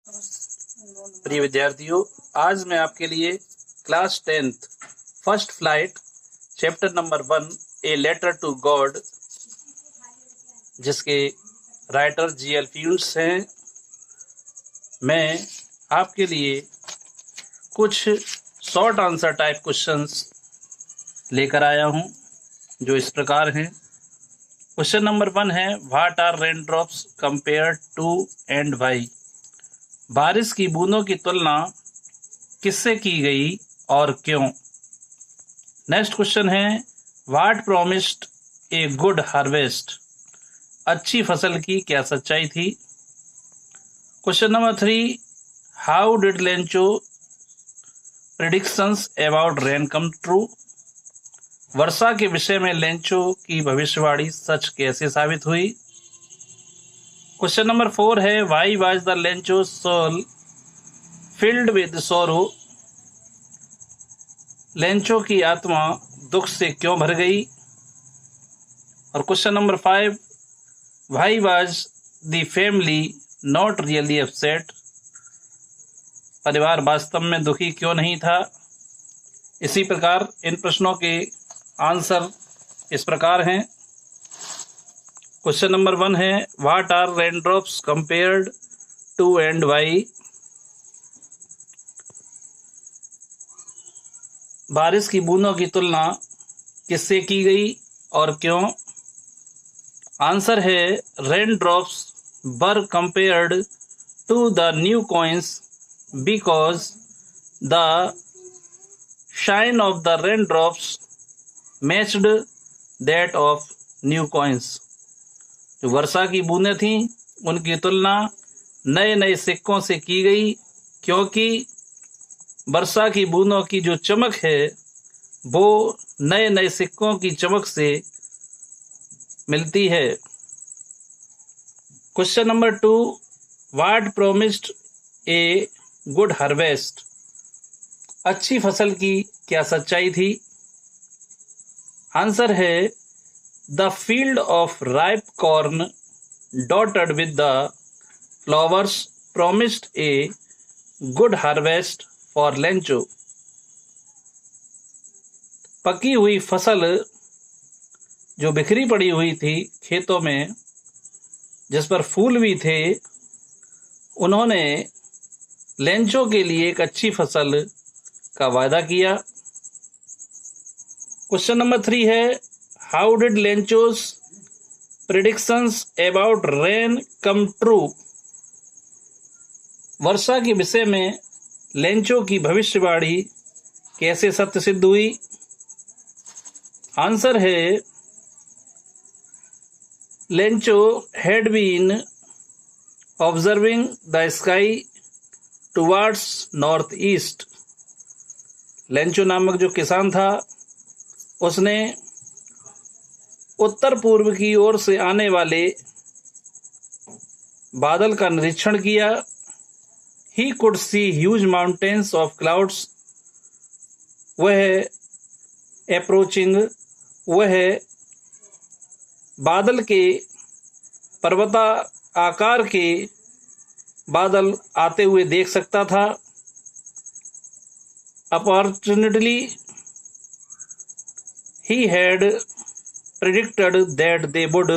प्रिय विद्यार्थियों, आज मैं आपके लिए class 10th first flight chapter number 1 a letter to God, जिसके राइटर जी.एल. फ्यूल्स हैं, मैं आपके लिए कुछ शॉर्ट आंसर टाइप क्वेश्चंस लेकर आया हूं, जो इस प्रकार हैं। क्वेश्चन नंबर 1 है, what are rain drops compare to and why? बारिश की बूंदों की तुलना किससे की गई और क्यों? नेक्स्ट क्वेश्चन है, what promised a good harvest? अच्छी फसल की क्या सच्चाई थी? Question number 3, how did Lencho predictions about rain come true? वर्षा के विषय में लेंचो की भविष्यवाणी सच कैसे साबित हुई? क्वेश्चन नंबर 4 है, why was the Lencho soul filled with sorrow? Lencho की आत्मा दुख से क्यों भर गई? और question number 5, why was the family not really upset? परिवार वास्तव में दुखी क्यों नहीं था? इसी प्रकार इन प्रश्नों के आंसर इस प्रकार हैं। क्वेश्चन नंबर 1 है, what are raindrops compared to and why? बारिश की बूंदों की तुलना किससे की गई और क्यों? आंसर है, rain drops were compared to the new coins because the shine of the rain drops matched that of new coins. जो वर्षा की बूंदें थीं, उनकी तुलना नए नए सिक्कों से की गई, क्योंकि वर्षा की बूंदों की जो चमक है वो नए नए सिक्कों की चमक से मिलती है। Question number 2, what promised A good harvest? अच्छी फसल की क्या सच्चाई थी? आंसर है, the field of ripe corn dotted with the flowers promised A good harvest for Lencho. पकी हुई फसल जो बिखरी पड़ी हुई थी खेतों में, जिस पर फूल भी थे, उन्होंने लेंचो के लिए एक अच्छी फसल का वायदा किया। क्वेश्चन नंबर 3 है, how did Lencho's predictions about rain come true? वर्षा के विषय में लेंचो की भविष्यवाणी कैसे सत्य सिद्ध हुई? आंसर है, Lencho had been observing the sky towards north east. Lencho नामक जो किसान था, उसने उत्तर पूर्व की ओर से आने वाले बादल का निरीक्षण किया। He could see huge mountains of clouds. वह अप्रोचिंग, वह बादल के पर्वता आकार के बादल आते हुए देख सकता था। अपॉर्चुनिटली he had predicted that they would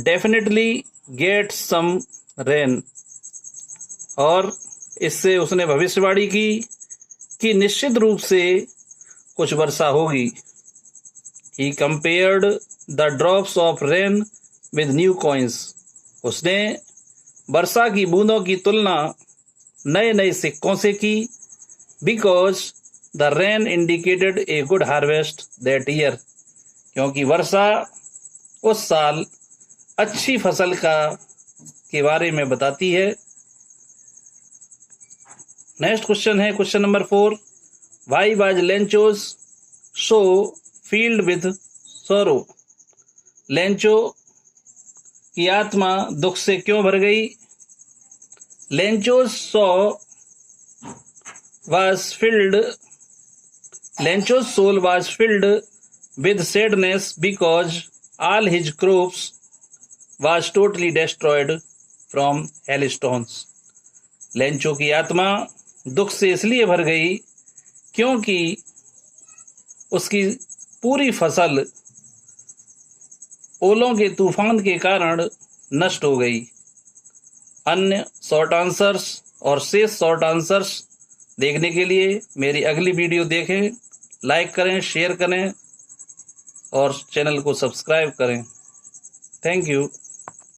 definitely get some rain, और इससे उसने भविष्यवाणी की कि निश्चित रूप से कुछ वर्षा होगी। He compared the drops of rain with new coins. उसने वर्षा की बूंदों की तुलना नए नए सिक्कों से की, because the rain indicated a good harvest that year. क्योंकि वर्षा उस साल अच्छी फसल के बारे में बताती है। नेक्स्ट क्वेश्चन है, question number 4, why was Lencho's soul filled with sorrow? Lencho की आत्मा दुख से क्यों भर गई? Lencho's Lencho's soul was filled with sadness because all his crops was totally destroyed from hailstones. Lencho की आत्मा दुख से इसलिए भर गई क्योंकि उसकी पूरी फसल ओलों के तूफान के कारण नष्ट हो गई। अन्य शॉर्ट आंसर्स और शेष शॉर्ट आंसर्स देखने के लिए मेरी अगली वीडियो देखें, लाइक करें, शेयर करें और चैनल को सब्सक्राइब करें। Thank you.